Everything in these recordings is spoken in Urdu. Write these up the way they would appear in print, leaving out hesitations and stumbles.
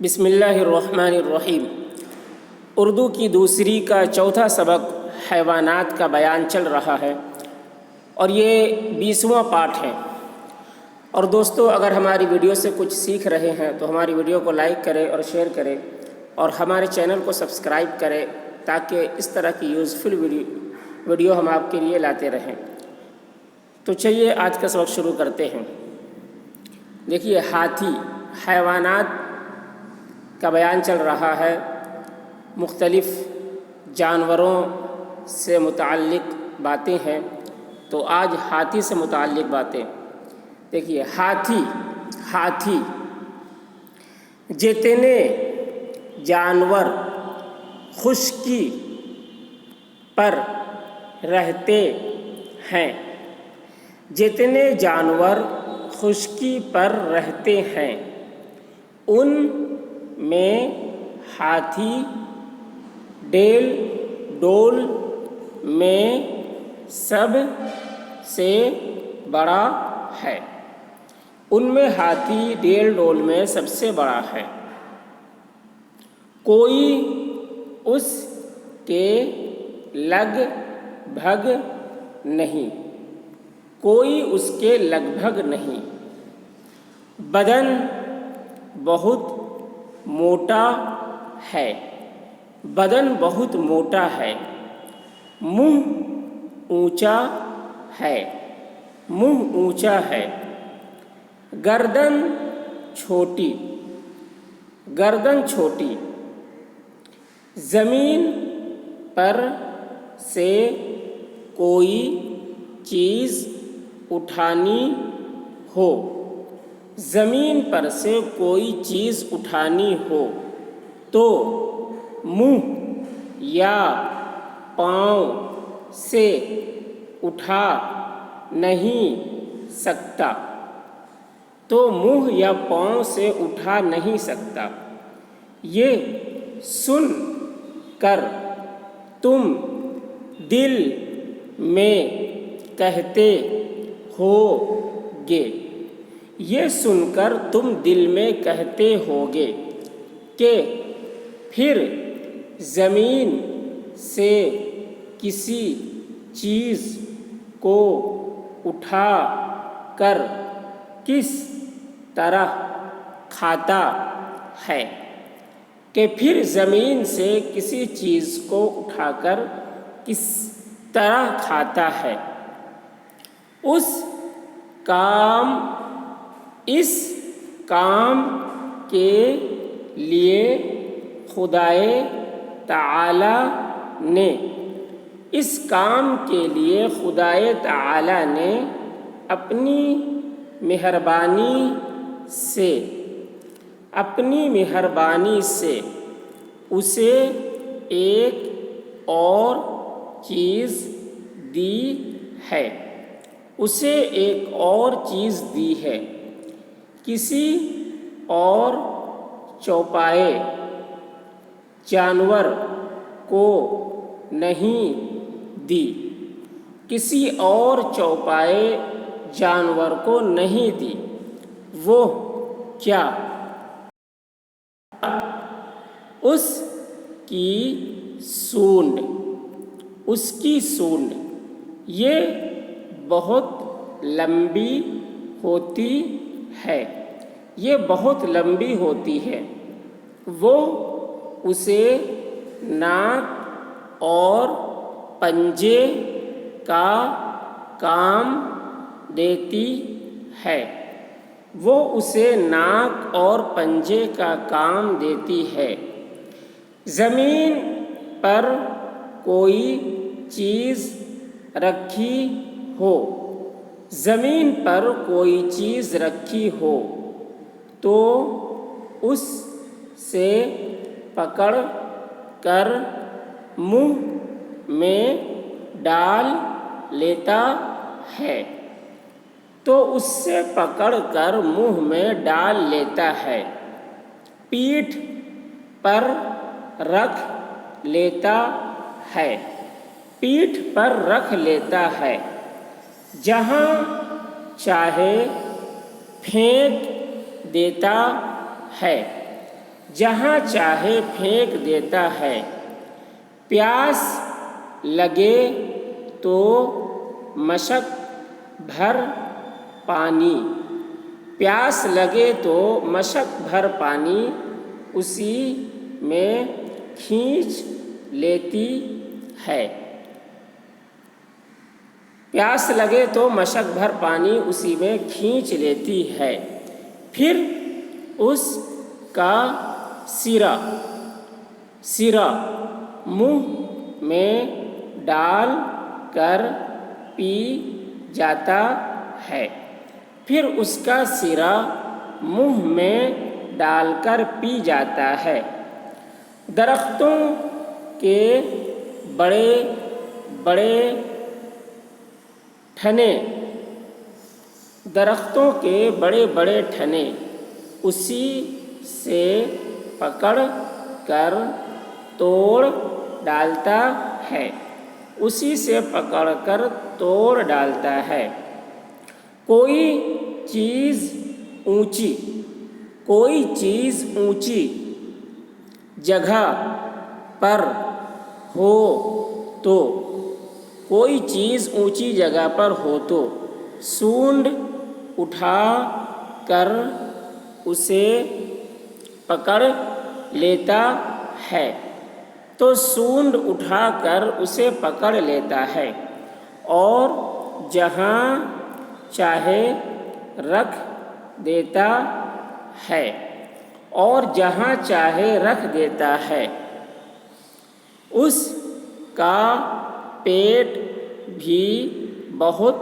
بسم اللہ الرحمن الرحیم۔ اردو کی دوسری کا چوتھا سبق حیوانات کا بیان چل رہا ہے اور یہ 20واں پارٹ ہے۔ اور دوستو، اگر ہماری ویڈیو سے کچھ سیکھ رہے ہیں تو ہماری ویڈیو کو لائک کریں اور شیئر کریں اور ہمارے چینل کو سبسکرائب کریں تاکہ اس طرح کی یوزفل ویڈیو ہم آپ کے لیے لاتے رہیں۔ تو چلیے آج کا سبق شروع کرتے ہیں۔ دیکھیے، ہاتھی حیوانات کا بیان چل رہا ہے، مختلف جانوروں سے متعلق باتیں ہیں، تو آج ہاتھی سے متعلق باتیں۔ دیکھیے، ہاتھی جتنے جانور خشکی پر رہتے ہیں، جتنے جانور خشکی پر رہتے ہیں ان میں ہاتھی ڈیل ڈول میں سب سے بڑا ہے۔ ان میں ہاتھی ڈیل ڈول میں سب سے بڑا ہے۔ کوئی اس کے لگ بھگ نہیں، کوئی اس کے لگ بھگ نہیں۔ بدن بہت موٹا ہے، بدن بہت موٹا ہے۔ منہ اونچا ہے، منہ اونچا ہے۔ گردن چھوٹی، گردن چھوٹی۔ زمین پر سے کوئی چیز اٹھانی ہو، زمین پر سے کوئی چیز اٹھانی ہو تو منہ یا پاؤں سے اٹھا نہیں سکتا، تو منہ یا پاؤں سے اٹھا نہیں سکتا۔ یہ سن کر تم دل میں کہتے ہوگے، یہ سن کر تم دل میں کہتے ہوگے کہ پھر زمین سے کسی چیز کو اٹھا کر کس طرح کھاتا ہے، کہ پھر زمین سے کسی چیز کو اٹھا کر کس طرح کھاتا ہے۔ اس کام کے لیے خدائے تعالی نے، اس کام کے لیے خدائے تعالی نے اپنی مہربانی سے اسے ایک اور چیز دی ہے، اسے ایک اور چیز دی ہے، کسی اور چوپائے جانور کو نہیں دی، کسی اور چوپائے جانور کو نہیں دی۔ وہ کیا؟ اس کی سونڈ، اس کی سونڈ۔ یہ بہت لمبی ہوتی ہے، یہ بہت لمبی ہوتی ہے۔ وہ اسے ناک اور پنجے کا کام دیتی ہے، وہ اسے ناک اور پنجے کا کام دیتی ہے۔ زمین پر کوئی چیز رکھی ہو، زمین پر کوئی چیز رکھی ہو تو اس سے پکڑ کر منہ میں ڈال لیتا ہے، تو اس سے پکڑ کر منہ میں ڈال لیتا ہے۔ پیٹھ پر رکھ لیتا ہے، پیٹھ پر رکھ لیتا ہے۔ جہاں چاہے پھینک دیتا ہے، جہاں چاہے پھینک دیتا ہے۔ پیاس لگے تو مشک بھر پانی، پیاس لگے تو مشک بھر پانی اسی میں کھینچ لیتی ہے۔ پیاس لگے تو مشک بھر پانی اسی میں کھینچ لیتی ہے۔ پھر اس کا سرا منہ میں ڈال کر پی جاتا ہے۔ پھر اس کا سرا منہ میں ڈال کر پی جاتا ہے۔ درختوں کے بڑے بڑے ٹھنے، درختوں کے بڑے بڑے ٹھنے اسی سے پکڑ کر توڑ ڈالتا ہے، اسی سے پکڑ کر توڑ ڈالتا ہے۔ کوئی چیز اونچی جگہ پر ہو تو، کوئی چیز اونچی جگہ پر ہو تو سونڈ اٹھا کر اسے پکڑ لیتا ہے، تو سونڈ اٹھا کر اسے پکڑ لیتا ہے اور جہاں چاہے رکھ دیتا ہے، اور جہاں چاہے رکھ دیتا ہے۔ اس کا پیٹ بھی بہت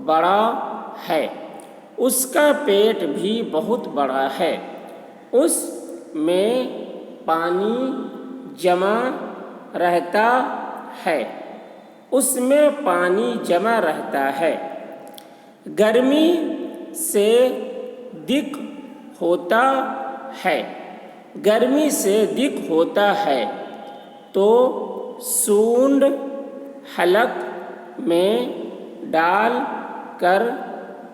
بڑا ہے، اس کا پیٹ بھی بہت بڑا ہے، اس میں پانی جمع رہتا ہے، اس میں پانی جمع رہتا ہے۔ گرمی سے دق ہوتا ہے، گرمی سے دق ہوتا ہے تو سونڈ حلق میں ڈال کر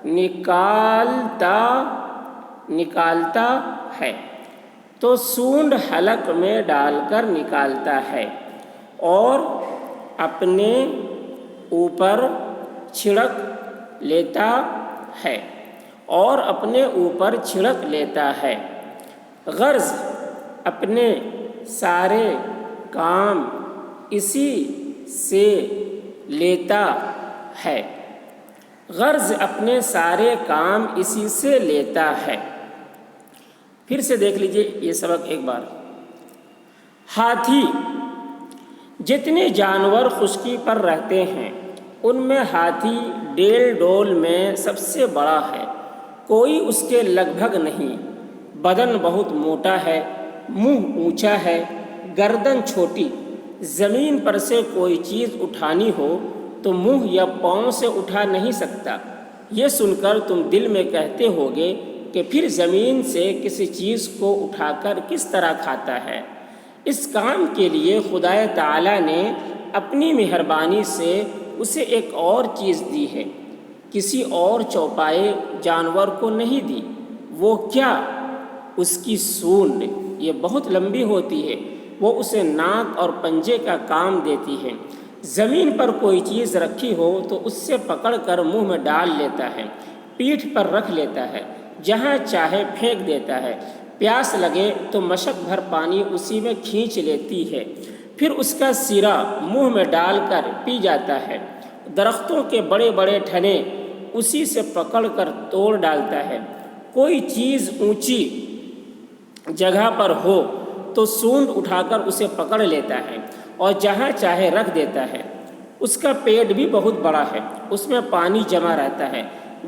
نکالتا ہے، تو سونڈ حلق میں ڈال کر نکالتا ہے اور اپنے اوپر چھڑک لیتا ہے، اور اپنے اوپر چھڑک لیتا ہے۔ غرض اپنے سارے کام اسی سے لیتا ہے، غرض اپنے سارے کام اسی سے لیتا ہے۔ پھر سے دیکھ لیجئے یہ سبق ایک بار۔ ہاتھی، جتنے جانور خشکی پر رہتے ہیں ان میں ہاتھی ڈیل ڈول میں سب سے بڑا ہے، کوئی اس کے لگ بھگ نہیں۔ بدن بہت موٹا ہے، منہ اونچا ہے، گردن چھوٹی۔ زمین پر سے کوئی چیز اٹھانی ہو تو منہ یا پاؤں سے اٹھا نہیں سکتا۔ یہ سن کر تم دل میں کہتے ہوگے کہ پھر زمین سے کسی چیز کو اٹھا کر کس طرح کھاتا ہے؟ اس کام کے لیے خدائے تعالیٰ نے اپنی مہربانی سے اسے ایک اور چیز دی ہے، کسی اور چوپائے جانور کو نہیں دی۔ وہ کیا؟ اس کی سونڈ، یہ بہت لمبی ہوتی ہے، وہ اسے ناک اور پنجے کا کام دیتی ہے۔ زمین پر کوئی چیز رکھی ہو تو اس سے پکڑ کر منہ میں ڈال لیتا ہے، پیٹھ پر رکھ لیتا ہے، جہاں چاہے پھینک دیتا ہے۔ پیاس لگے تو مشک بھر پانی اسی میں کھینچ لیتی ہے، پھر اس کا سرا منہ میں ڈال کر پی جاتا ہے۔ درختوں کے بڑے بڑے ٹھنے اسی سے پکڑ کر توڑ ڈالتا ہے۔ کوئی چیز اونچی جگہ پر ہو تو سونڈ اٹھا کر اسے پکڑ لیتا ہے اور جہاں چاہے رکھ دیتا ہے۔ اس کا پیٹ بھی بہت بڑا ہے، اس میں پانی جمع رہتا ہے۔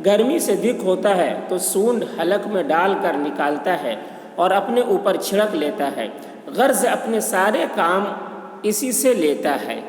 گرمی سے دق ہوتا ہے تو سونڈ حلق میں ڈال کر نکالتا ہے اور اپنے اوپر چھڑک لیتا ہے۔ غرض اپنے سارے کام اسی سے لیتا ہے۔